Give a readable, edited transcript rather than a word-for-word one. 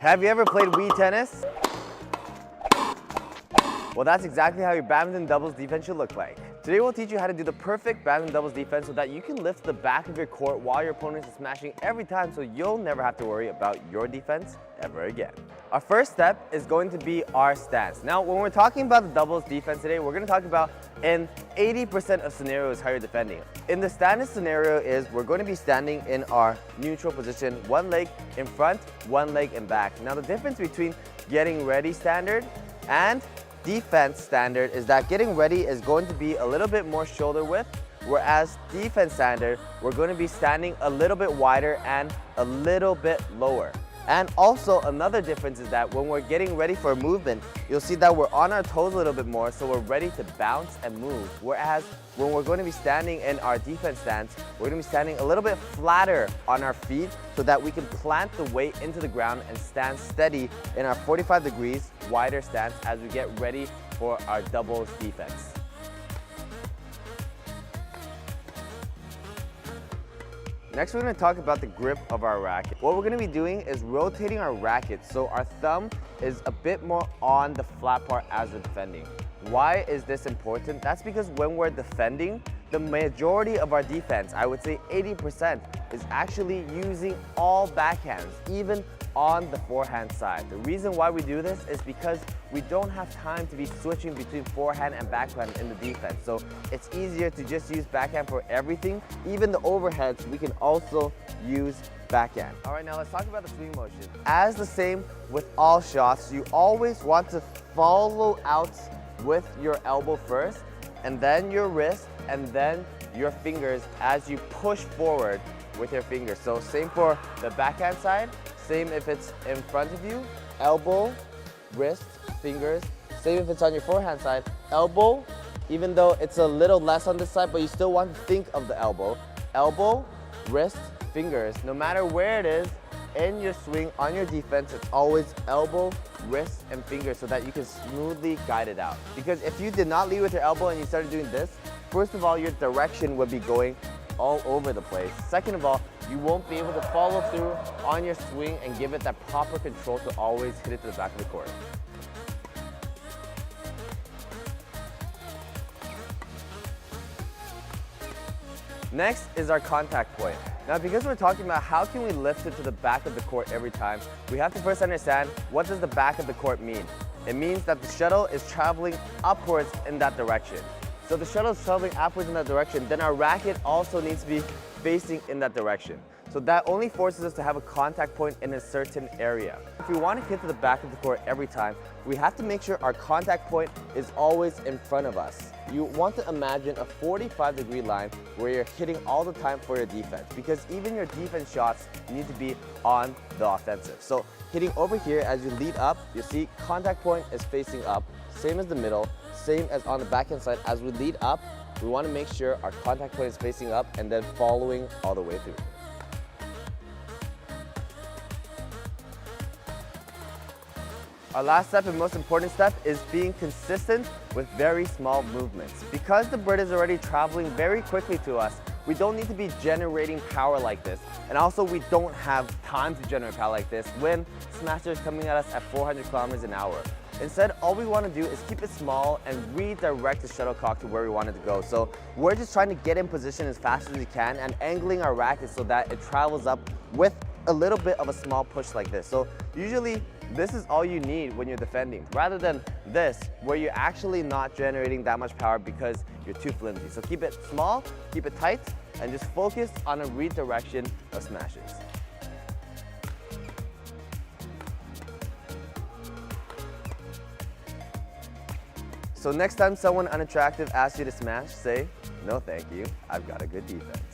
Have you ever played Wii tennis? Well, that's exactly how your badminton doubles defense should look like. Today we'll teach you how to do the perfect badminton doubles defense so that you can lift the back of your court while your opponent is smashing every time, so you'll never have to worry about your defense ever again. Our first step is going to be our stance. Now, when we're talking about the doubles defense today, we're going to talk about in 80% of scenarios how you're defending. In the standard scenario is we're going to be standing in our neutral position, one leg in front, one leg in back. Now, the difference between getting ready standard and defense standard is that getting ready is going to be a little bit more shoulder width, whereas defense standard, we're going to be standing a little bit wider and a little bit lower. And also another difference is that when we're getting ready for a movement, you'll see that we're on our toes a little bit more, so we're ready to bounce and move. Whereas when we're going to be standing in our defense stance, we're going to be standing a little bit flatter on our feet so that we can plant the weight into the ground and stand steady in our 45 degrees wider stance as we get ready for our doubles defense. Next, we're going to talk about the grip of our racket. What we're going to be doing is rotating our racket so our thumb is a bit more on the flat part as we're defending. Why is this important? That's because when we're defending, the majority of our defense, I would say 80%, is actually using all backhands, even on the forehand side. The reason why we do this is because we don't have time to be switching between forehand and backhand in the defense. So it's easier to just use backhand for everything. Even the overheads, we can also use backhand. All right, now let's talk about the swing motion. As the same with all shots, you always want to follow out with your elbow first, and then your wrist, and then your fingers as you push forward with your fingers. So same for the backhand side, same if it's in front of you, elbow, wrist, fingers. Same if it's on your forehand side, elbow, even though it's a little less on this side, but you still want to think of the elbow. Elbow, wrist, fingers. No matter where it is in your swing on your defense, it's always elbow, wrist, and fingers so that you can smoothly guide it out. Because if you did not lead with your elbow and you started doing this, first of all, your direction would be going all over the place. Second of all, you won't be able to follow through on your swing and give it that proper control to always hit it to the back of the court. Next is our contact point. Now, because we're talking about how can we lift it to the back of the court every time, we have to first understand what does the back of the court mean. It means that the shuttle is traveling upwards in that direction. So the shuttle is traveling upwards in that direction, then our racket also needs to be facing in that direction. So that only forces us to have a contact point in a certain area. If we want to hit to the back of the court every time, we have to make sure our contact point is always in front of us. You want to imagine a 45-degree line where you're hitting all the time for your defense, because even your defense shots need to be on the offensive. So hitting over here as you lead up, you see contact point is facing up, same as the middle, same as on the backhand side. As we lead up, we want to make sure our contact point is facing up and then following all the way through. Our last step and most important step is being consistent with very small movements. Because the bird is already traveling very quickly to us, we don't need to be generating power like this. And also we don't have time to generate power like this when Smasher is coming at us at 400 kilometers an hour. Instead, all we want to do is keep it small and redirect the shuttlecock to where we want it to go. So we're just trying to get in position as fast as we can and angling our racket so that it travels up with a little bit of a small push like this. So usually this is all you need when you're defending, rather than this where you're actually not generating that much power because you're too flimsy. So keep it small, keep it tight, and just focus on a redirection of smashes. So next time someone unattractive asks you to smash, say, "No thank you, I've got a good defense."